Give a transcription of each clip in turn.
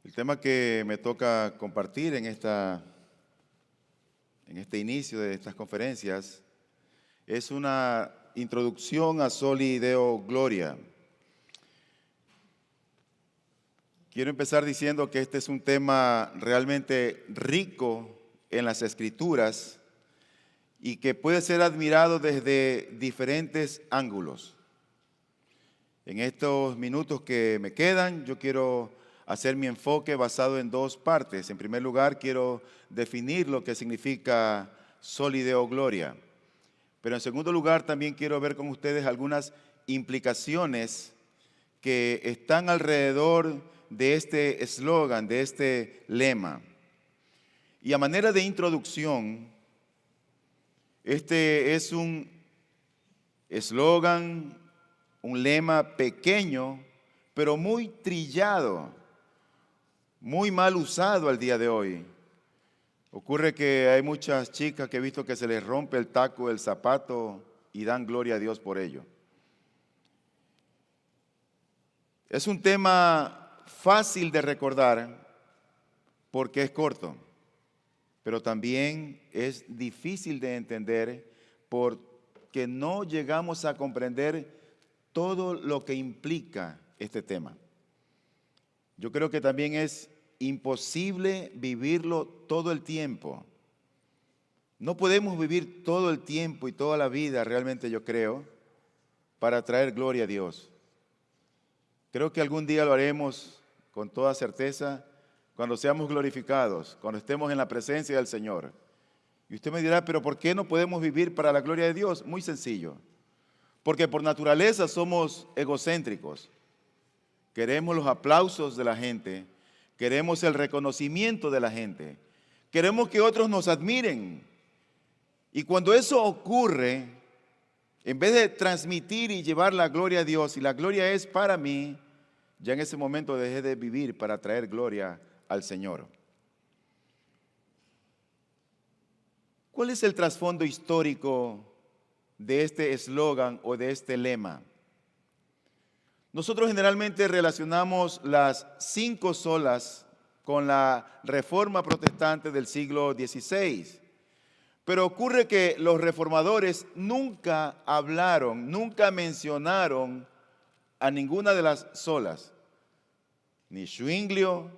El tema que me toca compartir en este inicio de estas conferencias es una introducción a Soli Deo Gloria. Quiero empezar diciendo que este es un tema realmente rico en las Escrituras y que puede ser admirado desde diferentes ángulos. En estos minutos que me quedan, yo quiero hacer mi enfoque basado en dos partes. En primer lugar, quiero definir lo que significa Soli Deo Gloria. Pero en segundo lugar, también quiero ver con ustedes algunas implicaciones que están alrededor de este eslogan, de este lema. Y a manera de introducción, este es un eslogan, un lema pequeño, pero muy trillado, muy mal usado al día de hoy. Ocurre que hay muchas chicas que he visto que se les rompe el taco del zapato y dan gloria a Dios por ello. Es un tema fácil de recordar porque es corto, pero también es difícil de entender porque no llegamos a comprender todo lo que implica este tema. Yo creo que también es imposible vivirlo todo el tiempo. No podemos vivir todo el tiempo y toda la vida, realmente yo creo, para traer gloria a Dios. Creo que algún día lo haremos con toda certeza cuando seamos glorificados, cuando estemos en la presencia del Señor. Y usted me dirá, pero ¿por qué no podemos vivir para la gloria de Dios? Muy sencillo. Porque por naturaleza somos egocéntricos. Queremos los aplausos de la gente, queremos el reconocimiento de la gente, queremos que otros nos admiren. Y cuando eso ocurre, en vez de transmitir y llevar la gloria a Dios, y la gloria es para mí, ya en ese momento dejé de vivir para traer gloria al Señor. ¿Cuál es el trasfondo histórico de este eslogan o de este lema? Nosotros generalmente relacionamos las 5 solas con la Reforma Protestante del siglo XVI. Pero ocurre que los reformadores nunca hablaron, nunca mencionaron a ninguna de las solas. Ni Zwinglio,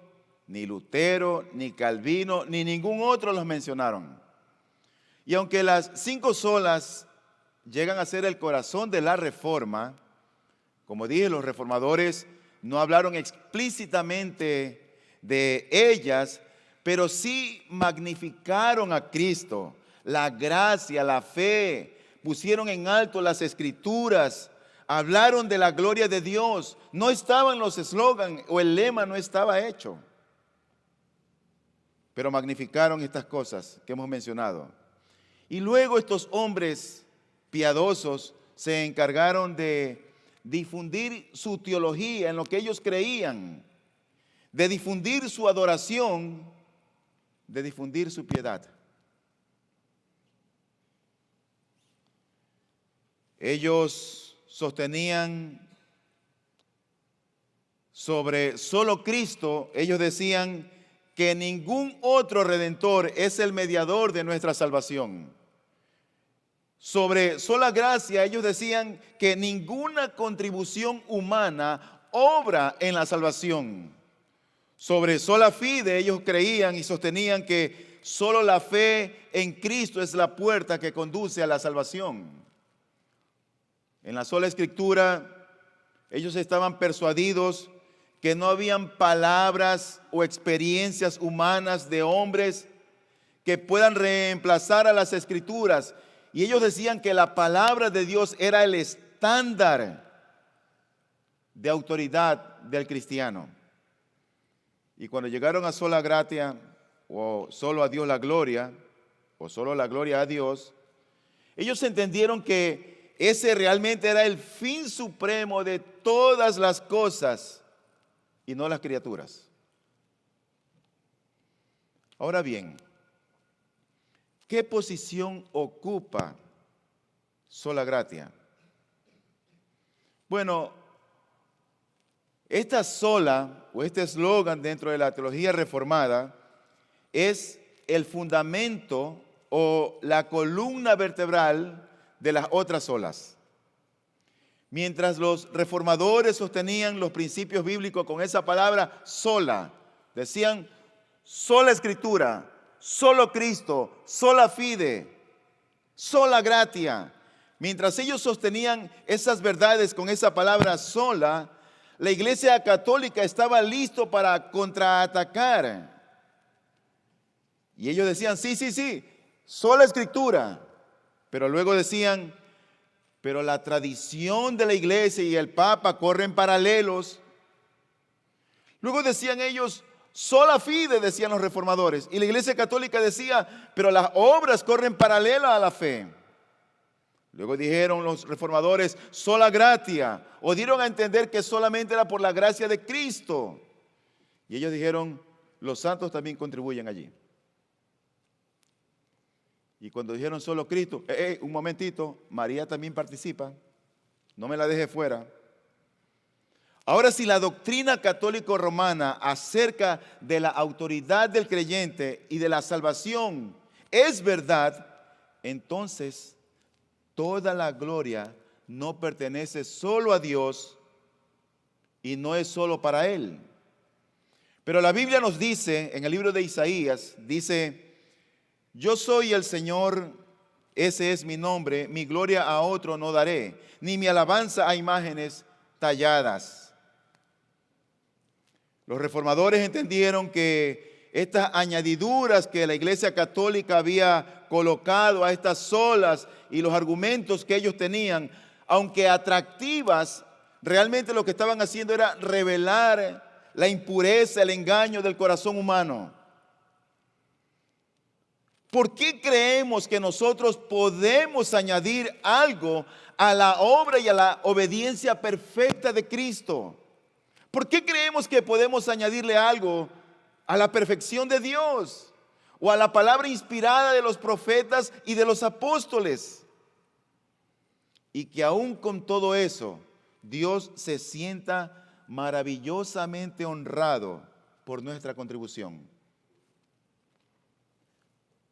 ni Lutero, ni Calvino, ni ningún otro los mencionaron. Y aunque las 5 solas llegan a ser el corazón de la Reforma, como dije, los reformadores no hablaron explícitamente de ellas, pero sí magnificaron a Cristo, la gracia, la fe, pusieron en alto las Escrituras, hablaron de la gloria de Dios. No estaban los eslogans o el lema no estaba hecho, pero magnificaron estas cosas que hemos mencionado. Y luego estos hombres piadosos se encargaron de difundir su teología en lo que ellos creían, de difundir su adoración, de difundir su piedad. Ellos sostenían sobre solo Cristo, ellos decían que ningún otro redentor es el mediador de nuestra salvación. Sobre sola gracia, ellos decían que ninguna contribución humana obra en la salvación. Sobre sola fide, ellos creían y sostenían que solo la fe en Cristo es la puerta que conduce a la salvación. En la sola Escritura, ellos estaban persuadidos que no habían palabras o experiencias humanas de hombres que puedan reemplazar a las Escrituras. Y ellos decían que la palabra de Dios era el estándar de autoridad del cristiano. Y cuando llegaron a sola gratia, o solo a Dios la gloria, o solo la gloria a Dios, ellos entendieron que ese realmente era el fin supremo de todas las cosas y no las criaturas. Ahora bien, ¿qué posición ocupa sola gratia? Bueno, Esta sola o este eslogan dentro de la teología reformada es el fundamento o la columna vertebral de las otras solas. Mientras los reformadores sostenían los principios bíblicos con esa palabra sola, decían sola escritura, solo Cristo, sola fide, sola gratia. Mientras ellos sostenían esas verdades con esa palabra sola, la Iglesia Católica estaba listo para contraatacar. Y ellos decían, sí, sola escritura. Pero luego decían, pero la tradición de la Iglesia y el Papa corren paralelos. Luego decían ellos, sola fide, decían los reformadores. Y la Iglesia Católica decía, pero las obras corren paralelas a la fe. Luego dijeron los reformadores, sola gratia, o dieron a entender que solamente era por la gracia de Cristo. Y ellos dijeron, los santos también contribuyen allí. Y cuando dijeron solo Cristo, un momentito, María también participa, no me la deje fuera. Ahora, si la doctrina católico-romana acerca de la autoridad del creyente y de la salvación es verdad, entonces toda la gloria no pertenece solo a Dios y no es solo para Él. Pero la Biblia nos dice, en el libro de Isaías, dice, yo soy el Señor, ese es mi nombre, mi gloria a otro no daré, ni mi alabanza a imágenes talladas. Los reformadores entendieron que estas añadiduras que la Iglesia Católica había colocado a estas solas y los argumentos que ellos tenían, aunque atractivas, realmente lo que estaban haciendo era revelar la impureza, el engaño del corazón humano. ¿Por qué creemos que nosotros podemos añadir algo a la obra y a la obediencia perfecta de Cristo? ¿Por qué creemos que podemos añadirle algo a la perfección de Dios o a la palabra inspirada de los profetas y de los apóstoles? Y que aún con todo eso, Dios se sienta maravillosamente honrado por nuestra contribución.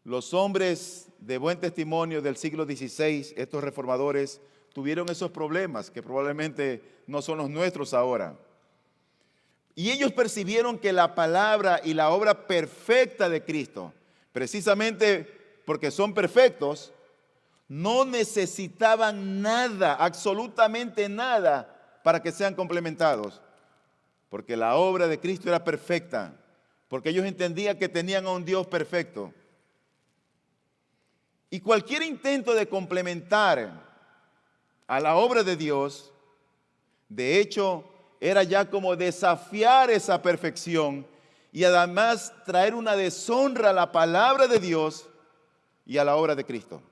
Los hombres de buen testimonio del siglo XVI, estos reformadores, tuvieron esos problemas que probablemente no son los nuestros ahora. Y ellos percibieron que la palabra y la obra perfecta de Cristo, precisamente porque son perfectos, no necesitaban nada, absolutamente nada, para que sean complementados. Porque la obra de Cristo era perfecta, porque ellos entendían que tenían a un Dios perfecto. Y cualquier intento de complementar a la obra de Dios, de hecho, era ya como desafiar esa perfección y además traer una deshonra a la palabra de Dios y a la obra de Cristo.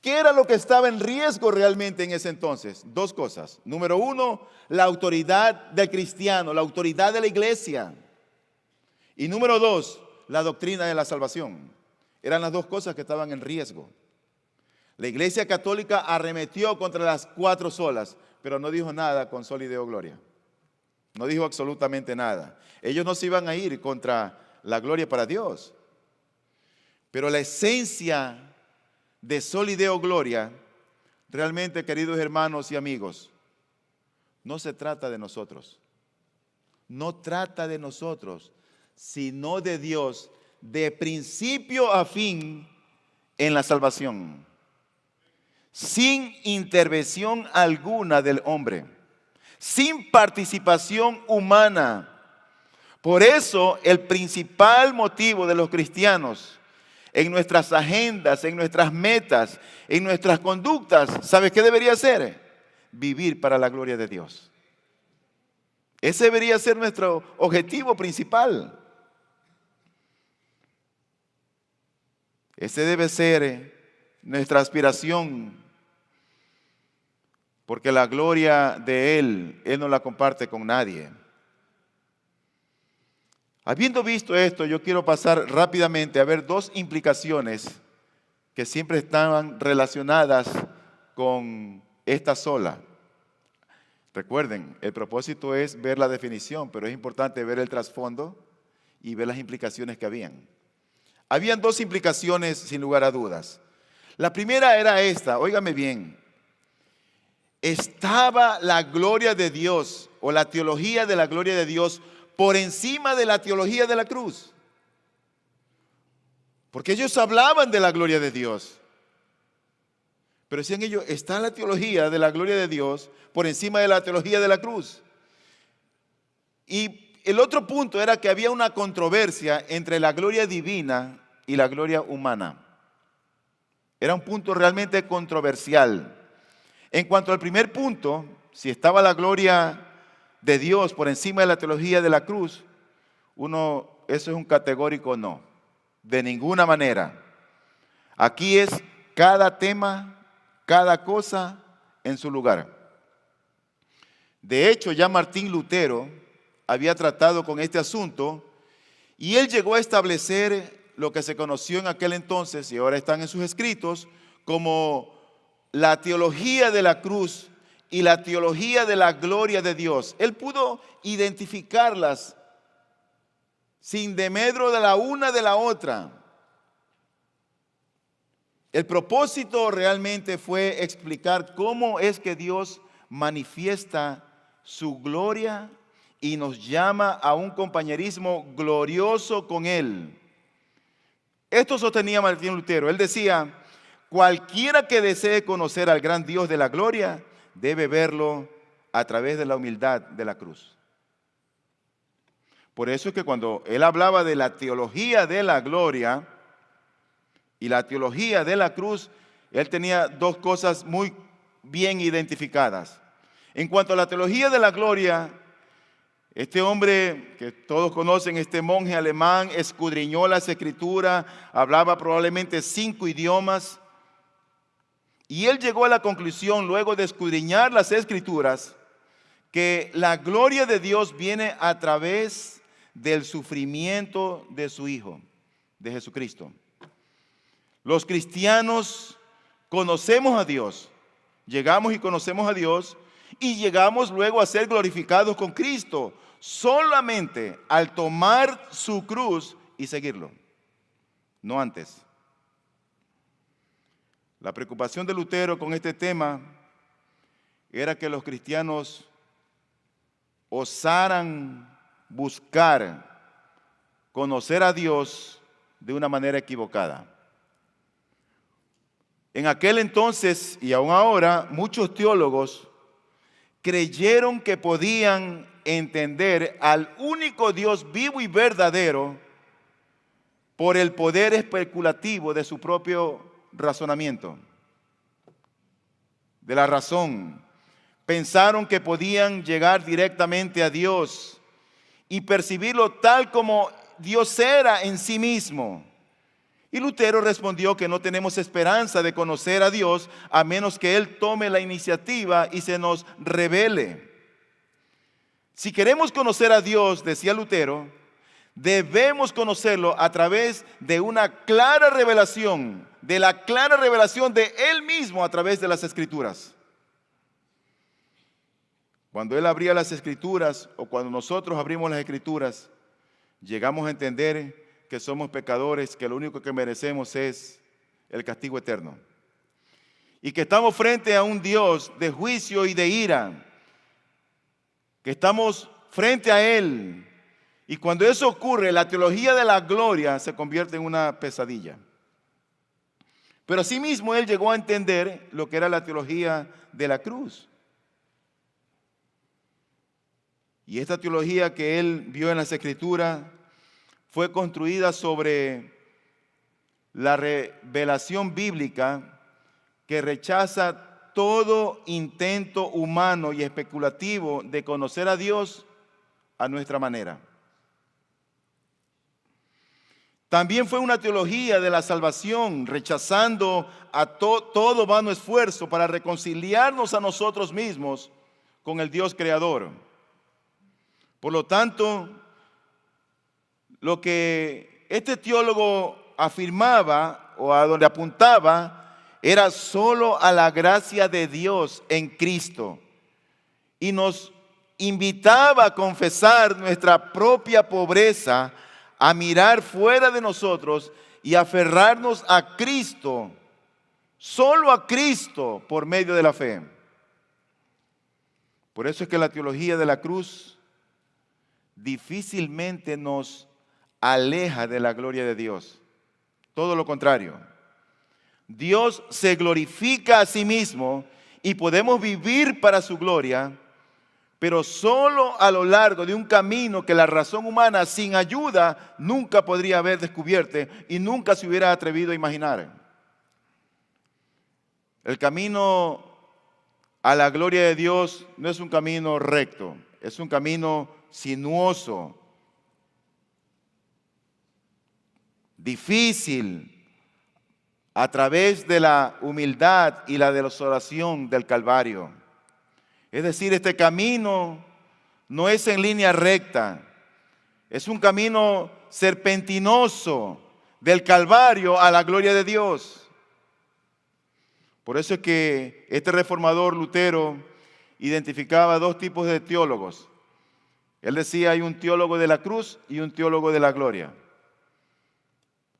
¿Qué era lo que estaba en riesgo realmente en ese entonces? Dos cosas. Número uno, la autoridad del cristiano, la autoridad de la iglesia. Y número dos, la doctrina de la salvación. Eran las dos cosas que estaban en riesgo. La Iglesia Católica arremetió contra las cuatro solas, pero no dijo nada con Soli Deo Gloria. No dijo absolutamente nada. Ellos no se iban a ir contra la gloria para Dios. Pero la esencia de Soli Deo Gloria, realmente, queridos hermanos y amigos, no se trata de nosotros. No trata de nosotros, sino de Dios, de principio a fin en la salvación, sin intervención alguna del hombre, sin participación humana. Por eso el principal motivo de los cristianos en nuestras agendas, en nuestras metas, en nuestras conductas, ¿sabes qué debería ser? Vivir para la gloria de Dios. Ese debería ser nuestro objetivo principal. Ese debe ser nuestra aspiración, porque la gloria de Él no la comparte con nadie. Habiendo visto esto, yo quiero pasar rápidamente a ver dos implicaciones que siempre estaban relacionadas con esta sola. Recuerden, el propósito es ver la definición, pero es importante ver el trasfondo y ver las implicaciones que habían. Habían dos implicaciones sin lugar a dudas. La primera era esta, óigame bien. Estaba la gloria de Dios o la teología de la gloria de Dios por encima de la teología de la cruz. Porque ellos hablaban de la gloria de Dios. Pero decían ellos, está la teología de la gloria de Dios por encima de la teología de la cruz. Y el otro punto era que había una controversia entre la gloria divina y la gloria humana. Era un punto realmente controversial. En cuanto al primer punto, si estaba la gloria de Dios por encima de la teología de la cruz, eso es un categórico no, de ninguna manera. Aquí es cada tema, cada cosa en su lugar. De hecho, ya Martín Lutero había tratado con este asunto y él llegó a establecer lo que se conoció en aquel entonces, y ahora están en sus escritos, como la teología de la cruz y la teología de la gloria de Dios. Él pudo identificarlas sin demedro de la una de la otra. El propósito realmente fue explicar cómo es que Dios manifiesta su gloria y nos llama a un compañerismo glorioso con Él. Esto sostenía Martín Lutero. Él decía, cualquiera que desee conocer al gran Dios de la gloria debe verlo a través de la humildad de la cruz. Por eso es que cuando él hablaba de la teología de la gloria y la teología de la cruz, él tenía dos cosas muy bien identificadas. En cuanto a la teología de la gloria, este hombre que todos conocen, este monje alemán, escudriñó las escrituras, hablaba probablemente 5 idiomas, y él llegó a la conclusión, luego de escudriñar las escrituras, que la gloria de Dios viene a través del sufrimiento de su Hijo, de Jesucristo. Los cristianos conocemos a Dios, llegamos y conocemos a Dios, y llegamos luego a ser glorificados con Cristo, solamente al tomar su cruz y seguirlo, no antes. La preocupación de Lutero con este tema era que los cristianos osaran buscar conocer a Dios de una manera equivocada. En aquel entonces y aún ahora, muchos teólogos creyeron que podían entender al único Dios vivo y verdadero por el poder especulativo de su propio razonamiento, de la razón. Pensaron que podían llegar directamente a Dios y percibirlo tal como Dios era en sí mismo. Y Lutero respondió que no tenemos esperanza de conocer a Dios a menos que Él tome la iniciativa y se nos revele. Si queremos conocer a Dios, decía Lutero, debemos conocerlo a través de una clara revelación, de la clara revelación de Él mismo a través de las Escrituras. Cuando Él abría las Escrituras o cuando nosotros abrimos las Escrituras, llegamos a entender que somos pecadores, que lo único que merecemos es el castigo eterno. Y que estamos frente a un Dios de juicio y de ira. Que estamos frente a Él. Y cuando eso ocurre, la teología de la gloria se convierte en una pesadilla. Pero asimismo Él llegó a entender lo que era la teología de la cruz. Y esta teología que Él vio en las Escrituras fue construida sobre la revelación bíblica que rechaza todo intento humano y especulativo de conocer a Dios a nuestra manera. También fue una teología de la salvación, rechazando a todo vano esfuerzo para reconciliarnos a nosotros mismos con el Dios creador. Por lo tanto, lo que este teólogo afirmaba o a donde apuntaba era solo a la gracia de Dios en Cristo. y nos invitaba a confesar nuestra propia pobreza, a mirar fuera de nosotros y aferrarnos a Cristo, solo a Cristo por medio de la fe. Por eso es que la teología de la cruz difícilmente nos aleja de la gloria de Dios. Todo lo contrario. Dios se glorifica a sí mismo y podemos vivir para su gloria, pero solo a lo largo de un camino que la razón humana sin ayuda nunca podría haber descubierto y nunca se hubiera atrevido a imaginar. El camino a la gloria de Dios no es un camino recto, es un camino sinuoso, difícil, a través de la humildad y la desolación del Calvario. Es decir, este camino no es en línea recta, es un camino serpentinoso del Calvario a la gloria de Dios. Por eso es que este reformador Lutero identificaba dos tipos de teólogos. Él decía, hay un teólogo de la cruz y un teólogo de la gloria.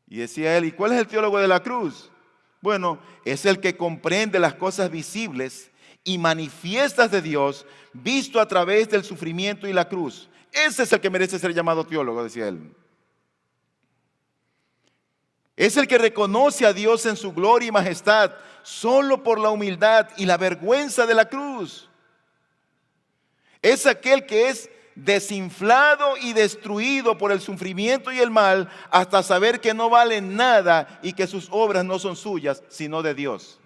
Y decía él, ¿y cuál es el teólogo de la cruz? Bueno, es el que comprende las cosas visibles y manifiestas de Dios, visto a través del sufrimiento y la cruz. Ese es el que merece ser llamado teólogo, decía él. Es el que reconoce a Dios en su gloria y majestad, solo por la humildad y la vergüenza de la cruz. Es aquel que es desinflado y destruido por el sufrimiento y el mal, hasta saber que no vale nada y que sus obras no son suyas, sino de Dios.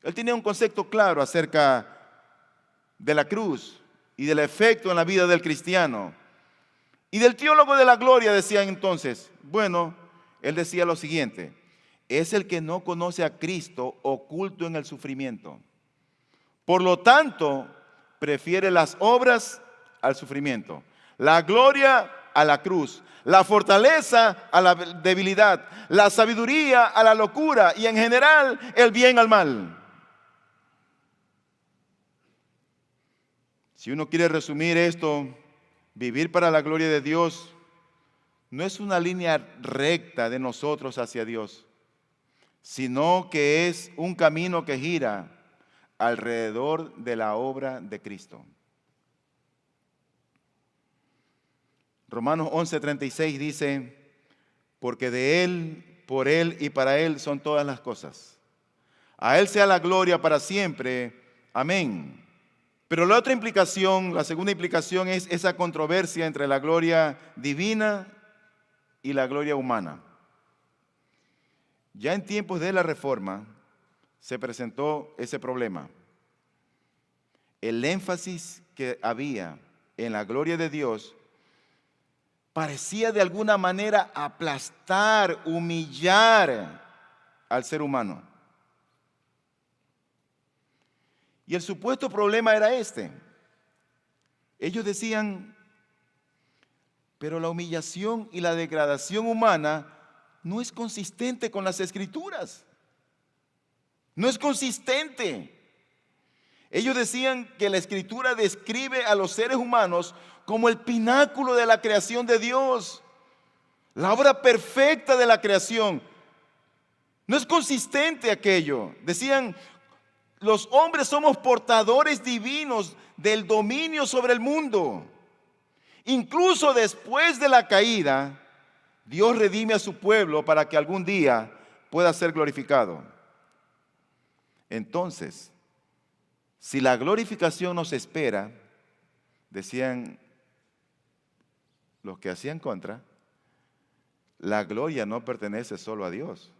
Él tenía un concepto claro acerca de la cruz y del efecto en la vida del cristiano. Y del teólogo de la gloria decía entonces, bueno, él decía lo siguiente, es el que no conoce a Cristo oculto en el sufrimiento. Por lo tanto, prefiere las obras al sufrimiento, la gloria a la cruz, la fortaleza a la debilidad, la sabiduría a la locura y en general el bien al mal. Si uno quiere resumir esto, vivir para la gloria de Dios no es una línea recta de nosotros hacia Dios, sino que es un camino que gira alrededor de la obra de Cristo. Romanos 11:36 dice, porque de Él, por Él y para Él son todas las cosas. A Él sea la gloria para siempre. Amén. Pero la otra implicación, la segunda implicación es esa controversia entre la gloria divina y la gloria humana. Ya en tiempos de la Reforma se presentó ese problema. El énfasis que había en la gloria de Dios parecía de alguna manera aplastar, humillar al ser humano. Y el supuesto problema era este. Ellos decían, pero la humillación y la degradación humana no es consistente con las Escrituras. No es consistente. Ellos decían que la Escritura describe a los seres humanos como el pináculo de la creación de Dios, la obra perfecta de la creación. No es consistente aquello. Decían, los hombres somos portadores divinos del dominio sobre el mundo. Incluso después de la caída, Dios redime a su pueblo para que algún día pueda ser glorificado. Entonces, si la glorificación nos espera, decían los que hacían contra, la gloria no pertenece solo a Dios,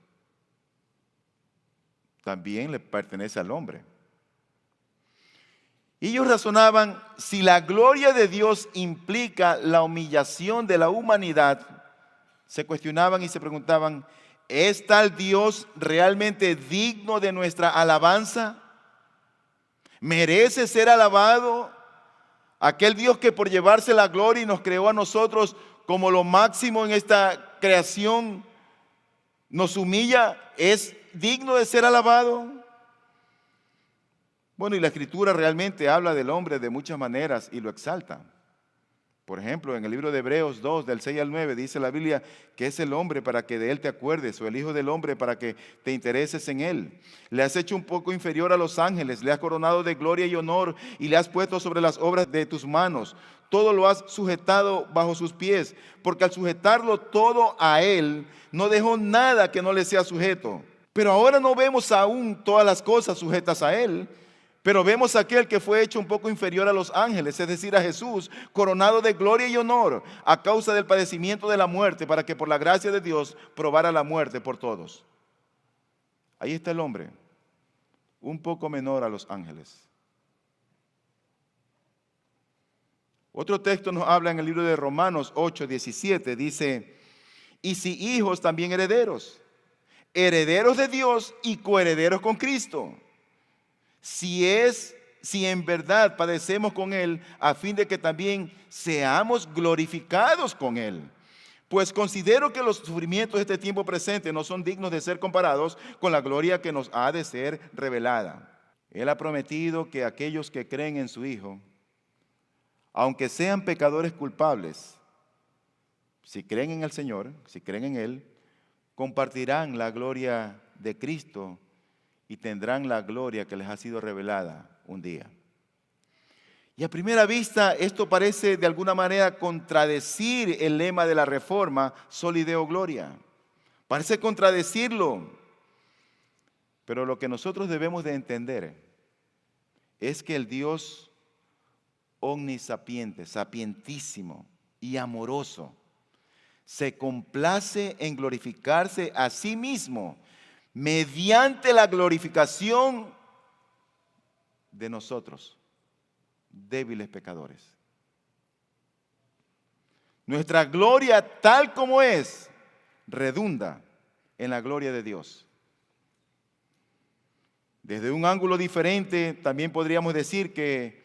también le pertenece al hombre. Y ellos razonaban, si la gloria de Dios implica la humillación de la humanidad, se cuestionaban y se preguntaban, ¿es tal Dios realmente digno de nuestra alabanza? ¿Merece ser alabado aquel Dios que por llevarse la gloria y nos creó a nosotros como lo máximo en esta creación, nos humilla? ¿Es digno de ser alabado? Bueno, y la Escritura realmente habla del hombre de muchas maneras y lo exalta. Por ejemplo, en el libro de Hebreos 2, del 6 al 9, dice la Biblia que es el hombre para que de él te acuerdes, o el hijo del hombre para que te intereses en él. Le has hecho un poco inferior a los ángeles, le has coronado de gloria y honor y le has puesto sobre las obras de tus manos. Todo lo has sujetado bajo sus pies, porque al sujetarlo todo a él, no dejó nada que no le sea sujeto. Pero ahora no vemos aún todas las cosas sujetas a él, pero vemos a aquel que fue hecho un poco inferior a los ángeles, es decir, a Jesús, coronado de gloria y honor a causa del padecimiento de la muerte, para que por la gracia de Dios probara la muerte por todos. Ahí está el hombre, un poco menor a los ángeles. Otro texto nos habla en el libro de Romanos 8, 17, dice, y si hijos también herederos, herederos de Dios y coherederos con Cristo. Si en verdad padecemos con Él, a fin de que también seamos glorificados con Él. Pues considero que los sufrimientos de este tiempo presente no son dignos de ser comparados con la gloria que nos ha de ser revelada. Él ha prometido que aquellos que creen en su Hijo, aunque sean pecadores culpables, si creen en el Señor, si creen en Él, compartirán la gloria de Cristo y tendrán la gloria que les ha sido revelada un día. Y a primera vista esto parece de alguna manera contradecir el lema de la Reforma, Soli Deo Gloria. Parece contradecirlo. Pero lo que nosotros debemos de entender es que el Dios omnisapiente, sapientísimo y amoroso, se complace en glorificarse a sí mismo mediante la glorificación de nosotros, débiles pecadores. Nuestra gloria, tal como es, redunda en la gloria de Dios. Desde un ángulo diferente, también podríamos decir que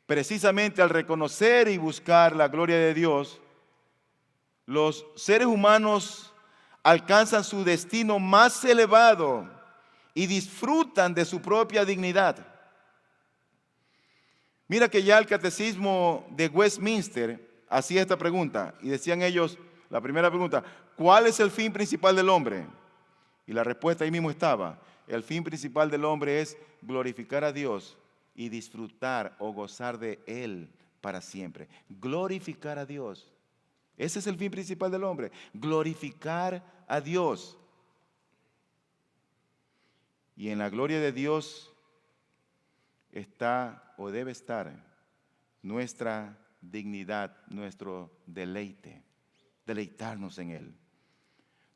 precisamente al reconocer y buscar la gloria de Dios, los seres humanos alcanzan su destino más elevado y disfrutan de su propia dignidad. Mira que ya el catecismo de Westminster hacía esta pregunta y decían ellos, la primera pregunta, ¿cuál es el fin principal del hombre? Y la respuesta ahí mismo estaba, el fin principal del hombre es glorificar a Dios y disfrutar o gozar de Él para siempre. Glorificar a Dios. Ese es el fin principal del hombre, glorificar a Dios. Y en la gloria de Dios está o debe estar nuestra dignidad, nuestro deleite, deleitarnos en Él.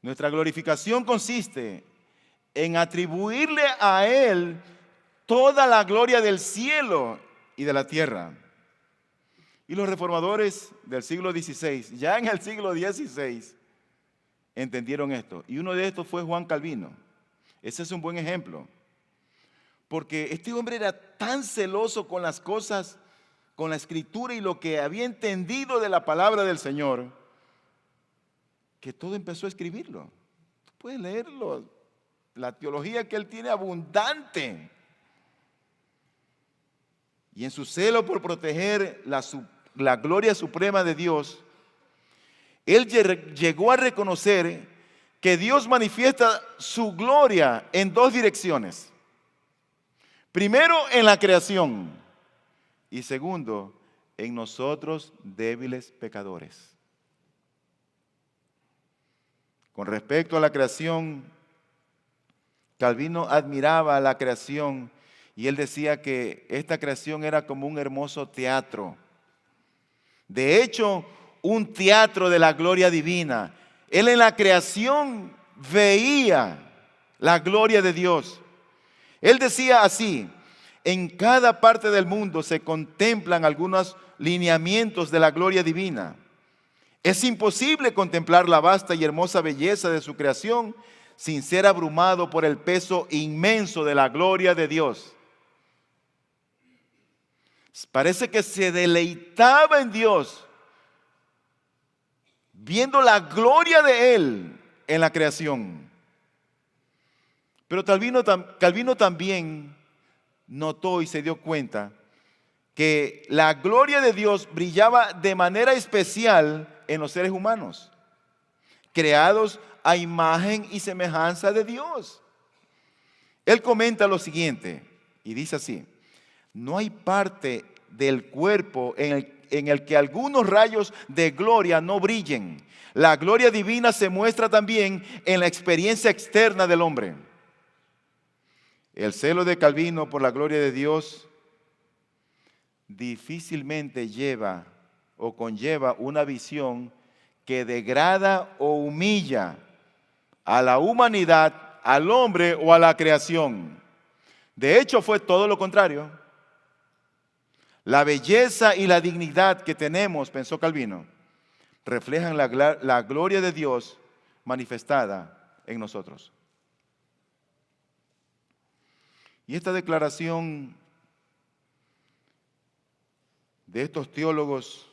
Nuestra glorificación consiste en atribuirle a Él toda la gloria del cielo y de la tierra. Y los reformadores del siglo XVI, ya en el siglo XVI, entendieron esto. Y uno de estos fue Juan Calvino. Ese es un buen ejemplo. Porque este hombre era tan celoso con las cosas, con la Escritura y lo que había entendido de la palabra del Señor, que todo empezó a escribirlo. Tú puedes leerlo. La teología que él tiene abundante. Y en su celo por proteger la gloria suprema de Dios, él llegó a reconocer que Dios manifiesta su gloria en dos direcciones. Primero, en la creación. Y segundo, en nosotros débiles pecadores. Con respecto a la creación, Calvino admiraba la creación y él decía que esta creación era como un hermoso teatro. De hecho, un teatro de la gloria divina. Él en la creación veía la gloria de Dios. Él decía así, en cada parte del mundo se contemplan algunos lineamientos de la gloria divina. Es imposible contemplar la vasta y hermosa belleza de su creación sin ser abrumado por el peso inmenso de la gloria de Dios. Parece que se deleitaba en Dios, viendo la gloria de Él en la creación. Pero Calvino también notó y se dio cuenta que la gloria de Dios brillaba de manera especial en los seres humanos, creados a imagen y semejanza de Dios. Él comenta lo siguiente, y dice así: no hay parte del cuerpo en el que algunos rayos de gloria no brillen. La gloria divina se muestra también en la experiencia externa del hombre. El celo de Calvino por la gloria de Dios difícilmente lleva o conlleva una visión que degrada o humilla a la humanidad, al hombre o a la creación. De hecho, fue todo lo contrario. La belleza y la dignidad que tenemos, pensó Calvino, reflejan la gloria de Dios manifestada en nosotros. Y esta declaración de estos teólogos,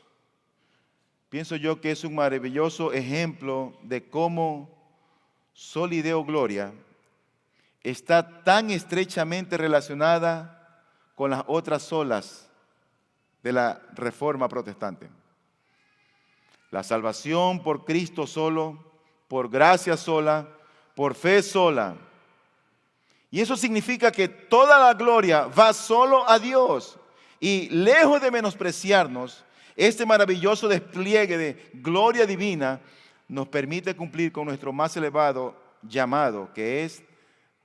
pienso yo que es un maravilloso ejemplo de cómo Soli Deo Gloria está tan estrechamente relacionada con las otras solas de la Reforma protestante. La salvación por Cristo solo, por gracia sola, por fe sola. Y eso significa que toda la gloria va solo a Dios. Y lejos de menospreciarnos, este maravilloso despliegue de gloria divina nos permite cumplir con nuestro más elevado llamado, que es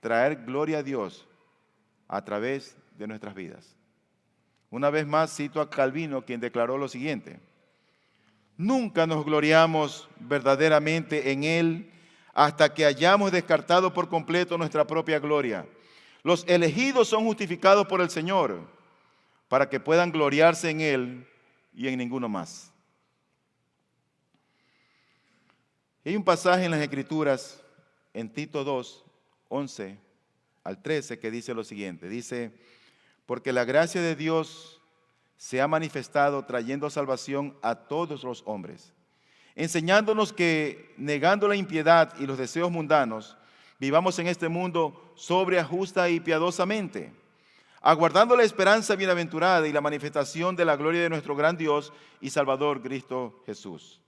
traer gloria a Dios a través de nuestras vidas. Una vez más cito a Calvino, quien declaró lo siguiente: nunca nos gloriamos verdaderamente en Él hasta que hayamos descartado por completo nuestra propia gloria. Los elegidos son justificados por el Señor para que puedan gloriarse en Él y en ninguno más. Hay un pasaje en las Escrituras, en Tito 2, 11 al 13, que dice lo siguiente. Dice: porque la gracia de Dios se ha manifestado trayendo salvación a todos los hombres, enseñándonos que, negando la impiedad y los deseos mundanos, vivamos en este mundo sobria, justa y piadosamente, aguardando la esperanza bienaventurada y la manifestación de la gloria de nuestro gran Dios y Salvador Cristo Jesús.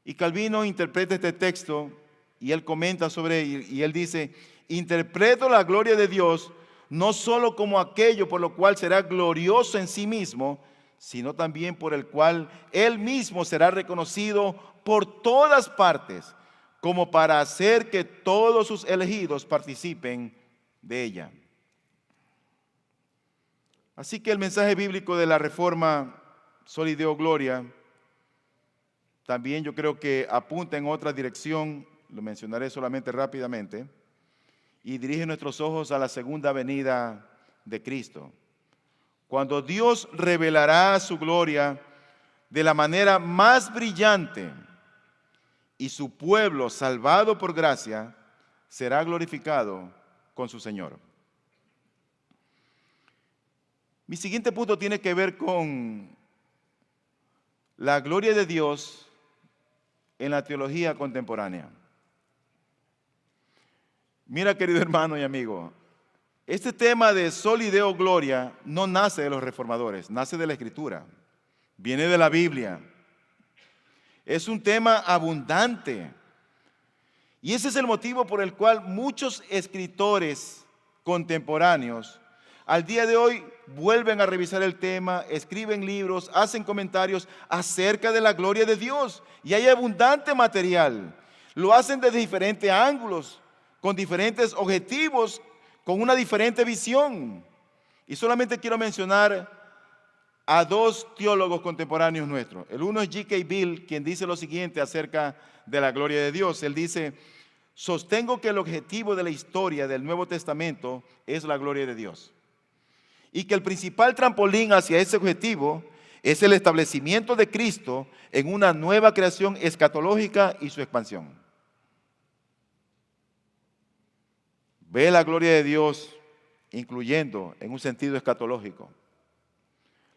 Y Calvino interpreta este texto y él comenta sobre él y él dice: interpreto la gloria de Dios no solo como aquello por lo cual será glorioso en sí mismo, sino también por el cual Él mismo será reconocido por todas partes, como para hacer que todos sus elegidos participen de ella. Así que el mensaje bíblico de la Reforma Soli Deo Gloria también yo creo que apunta en otra dirección, lo mencionaré solamente rápidamente, y dirige nuestros ojos a la segunda venida de Cristo, cuando Dios revelará su gloria de la manera más brillante y su pueblo, salvado por gracia, será glorificado con su Señor. Mi siguiente punto tiene que ver con la gloria de Dios en la teología contemporánea. Mira, querido hermano y amigo, este tema de Soli Deo Gloria no nace de los reformadores, nace de la Escritura, viene de la Biblia. Es un tema abundante. Y ese es el motivo por el cual muchos escritores contemporáneos al día de hoy vuelven a revisar el tema, escriben libros, hacen comentarios acerca de la gloria de Dios. Y hay abundante material. Lo hacen desde diferentes ángulos, con diferentes objetivos, con una diferente visión. Y solamente quiero mencionar a dos teólogos contemporáneos nuestros. El uno es G.K. Bill, quien dice lo siguiente acerca de la gloria de Dios. Él dice: sostengo que el objetivo de la historia del Nuevo Testamento es la gloria de Dios, y que el principal trampolín hacia ese objetivo es el establecimiento de Cristo en una nueva creación escatológica y su expansión. Ve la gloria de Dios, incluyendo en un sentido escatológico.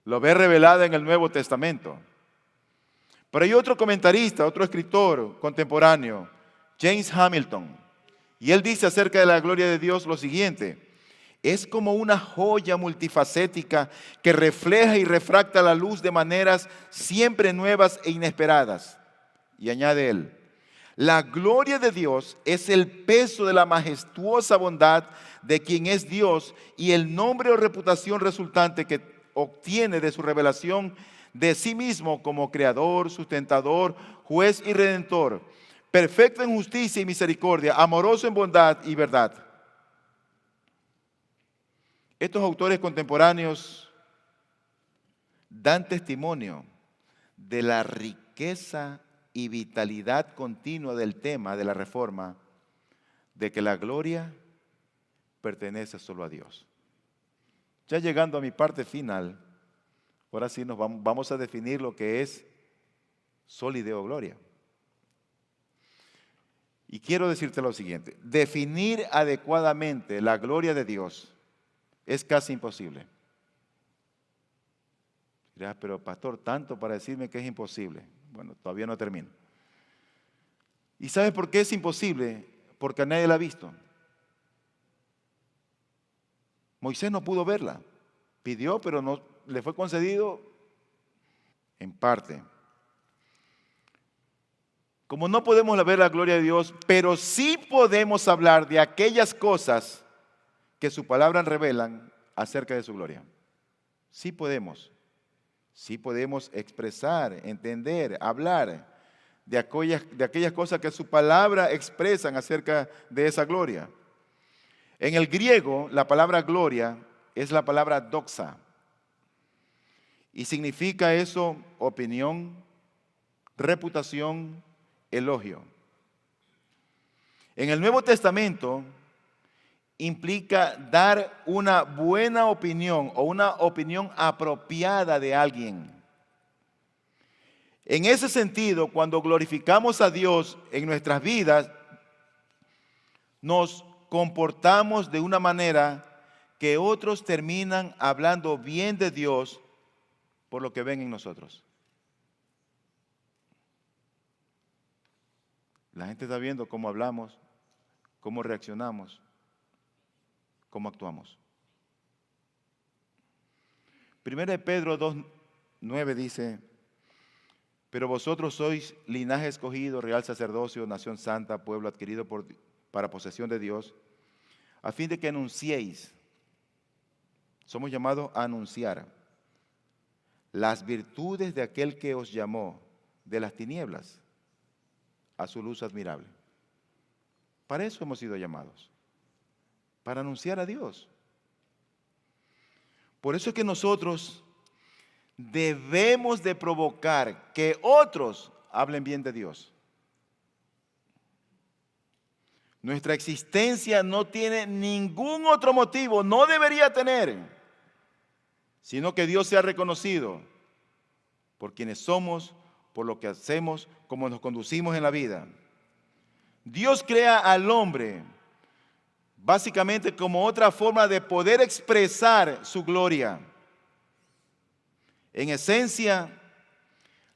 Lo ve revelada en el Nuevo Testamento. Pero hay otro comentarista, otro escritor contemporáneo, James Hamilton, y él dice acerca de la gloria de Dios lo siguiente: Es como una joya multifacética que refleja y refracta la luz de maneras siempre nuevas e inesperadas. Y añade él, la gloria de Dios es el peso de la majestuosa bondad de quien es Dios y el nombre o reputación resultante que obtiene de su revelación de sí mismo como creador, sustentador, juez y redentor, perfecto en justicia y misericordia, amoroso en bondad y verdad. Estos autores contemporáneos dan testimonio de la riqueza y vitalidad continua del tema de la reforma, de que la gloria pertenece solo a Dios. Ya llegando a mi parte final, ahora sí vamos a definir lo que es solideo gloria. Y quiero decirte lo siguiente, definir adecuadamente la gloria de Dios es casi imposible. Dirás, pero pastor, tanto para decirme que es imposible. Bueno, todavía no termino. ¿Y sabes por qué es imposible? Porque nadie la ha visto. Moisés no pudo verla. Pidió, pero no le fue concedido en parte. Como no podemos ver la gloria de Dios, pero sí podemos hablar de aquellas cosas que su palabra revelan acerca de su gloria. Sí podemos. Sí podemos expresar, entender, hablar de aquellas cosas que su palabra expresan acerca de esa gloria. En el griego, la palabra gloria es la palabra doxa. Y significa eso opinión, reputación, elogio. En el Nuevo Testamento implica dar una buena opinión o una opinión apropiada de alguien. En ese sentido, cuando glorificamos a Dios en nuestras vidas, nos comportamos de una manera que otros terminan hablando bien de Dios por lo que ven en nosotros. La gente está viendo cómo hablamos, cómo reaccionamos, cómo actuamos. Primera de Pedro 2:9 dice, pero vosotros sois linaje escogido, real sacerdocio, nación santa, pueblo adquirido para posesión de Dios, a fin de que anunciéis, somos llamados a anunciar las virtudes de aquel que os llamó de las tinieblas a su luz admirable. Para eso hemos sido llamados, para anunciar a Dios. Por eso es que nosotros debemos de provocar que otros hablen bien de Dios. Nuestra existencia no tiene ningún otro motivo, no debería tener, sino que Dios sea reconocido por quienes somos, por lo que hacemos, como nos conducimos en la vida. Dios crea al hombre básicamente como otra forma de poder expresar su gloria. En esencia,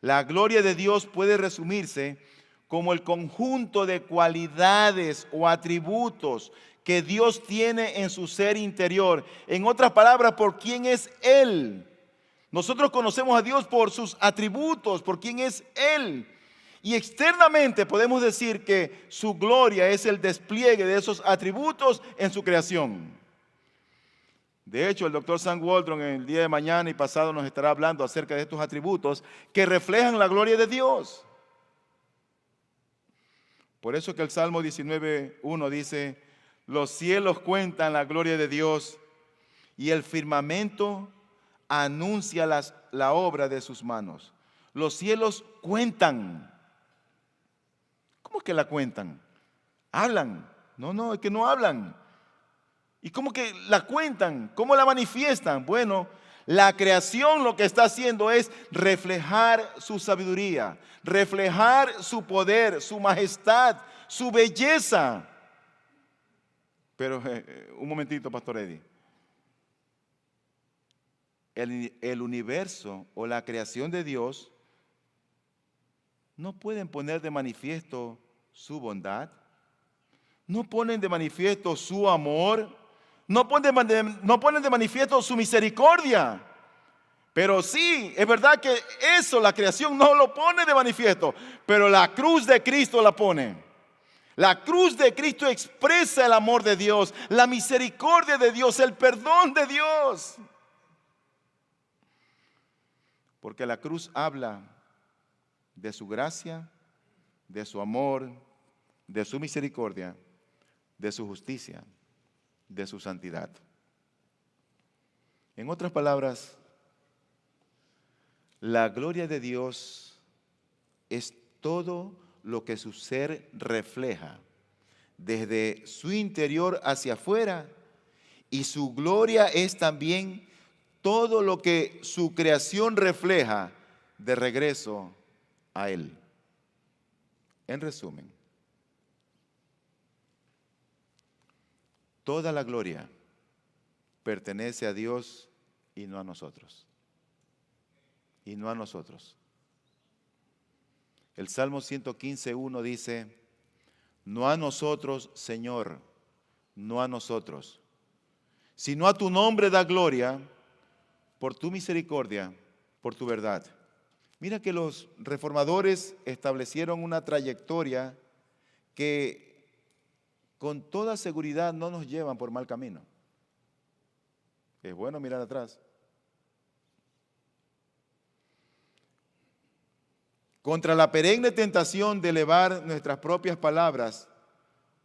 la gloria de Dios puede resumirse como el conjunto de cualidades o atributos que Dios tiene en su ser interior. En otras palabras, por quién es Él. Nosotros conocemos a Dios por sus atributos, por quién es Él. Y externamente podemos decir que su gloria es el despliegue de esos atributos en su creación. De hecho, el doctor Sam Waldron en el día de mañana y pasado nos estará hablando acerca de estos atributos que reflejan la gloria de Dios. Por eso que el Salmo 19:1 dice, los cielos cuentan la gloria de Dios y el firmamento anuncia la obra de sus manos. Los cielos cuentan. ¿Cómo es que la cuentan? ¿Hablan? No, es que no hablan. ¿Y cómo que la cuentan? ¿Cómo la manifiestan? Bueno, la creación lo que está haciendo es reflejar su sabiduría, reflejar su poder, su majestad, su belleza. Pero un momentito, Pastor Eddie. El universo o la creación de Dios no pueden poner de manifiesto su bondad, no ponen de manifiesto su amor, no ponen de manifiesto su misericordia. Pero sí, es verdad que eso la creación no lo pone de manifiesto, pero la cruz de Cristo la pone. La cruz de Cristo expresa el amor de Dios, la misericordia de Dios, el perdón de Dios. Porque la cruz habla de su gracia, de su amor, de su misericordia, de su justicia, de su santidad. En otras palabras, la gloria de Dios es todo lo que su ser refleja, desde su interior hacia afuera, y su gloria es también todo lo que su creación refleja de regreso a Él. En resumen, toda la gloria pertenece a Dios y no a nosotros. Y no a nosotros. El Salmo 115:1 dice: no a nosotros, Señor, no a nosotros, sino a tu nombre da gloria por tu misericordia, por tu verdad. Mira que los reformadores establecieron una trayectoria que con toda seguridad no nos llevan por mal camino. Es bueno mirar atrás. Contra la perenne tentación de elevar nuestras propias palabras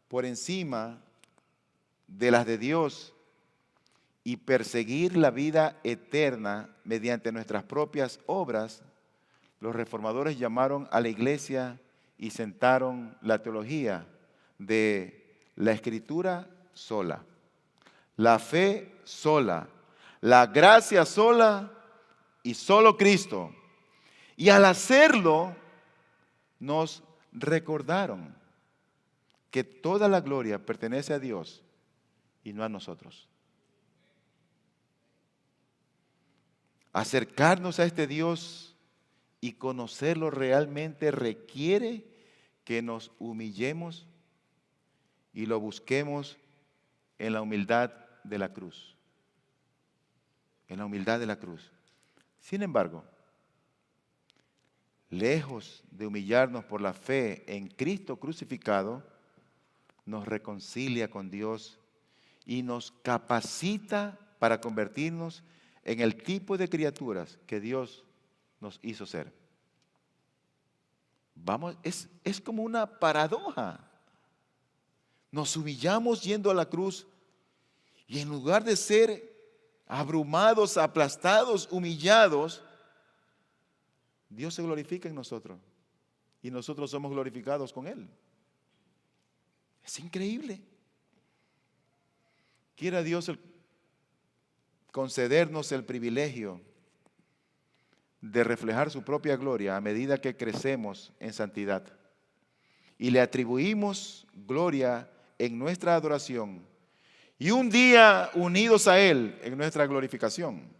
por encima de las de Dios y perseguir la vida eterna mediante nuestras propias obras, los reformadores llamaron a la iglesia y sentaron la teología de la Escritura sola, la fe sola, la gracia sola y solo Cristo. Y al hacerlo, nos recordaron que toda la gloria pertenece a Dios y no a nosotros. Acercarnos a este Dios y conocerlo realmente requiere que nos humillemos y lo busquemos en la humildad de la cruz. En la humildad de la cruz. Sin embargo, lejos de humillarnos por la fe en Cristo crucificado, nos reconcilia con Dios y nos capacita para convertirnos en el tipo de criaturas que Dios nos hizo ser. Vamos, es como una paradoja. Nos humillamos yendo a la cruz y en lugar de ser abrumados, aplastados, humillados, Dios se glorifica en nosotros y nosotros somos glorificados con Él. Es increíble. Quiera Dios concedernos el privilegio de reflejar su propia gloria a medida que crecemos en santidad y le atribuimos gloria en nuestra adoración y un día unidos a Él en nuestra glorificación.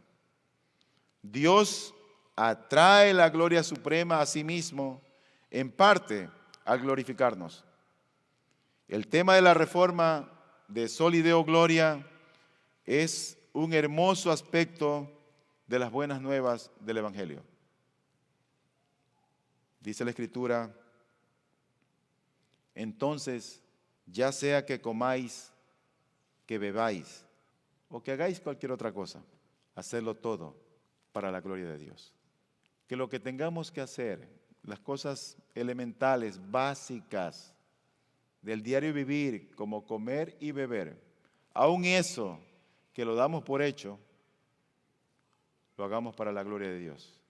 Dios atrae la gloria suprema a sí mismo, en parte al glorificarnos. El tema de la reforma de Soli Deo Gloria es un hermoso aspecto de las buenas nuevas del Evangelio. Dice la Escritura: entonces, ya sea que comáis, que bebáis o que hagáis cualquier otra cosa, hacedlo todo para la gloria de Dios. Que lo que tengamos que hacer, las cosas elementales, básicas del diario vivir, como comer y beber, aun eso que lo damos por hecho, lo hagamos para la gloria de Dios.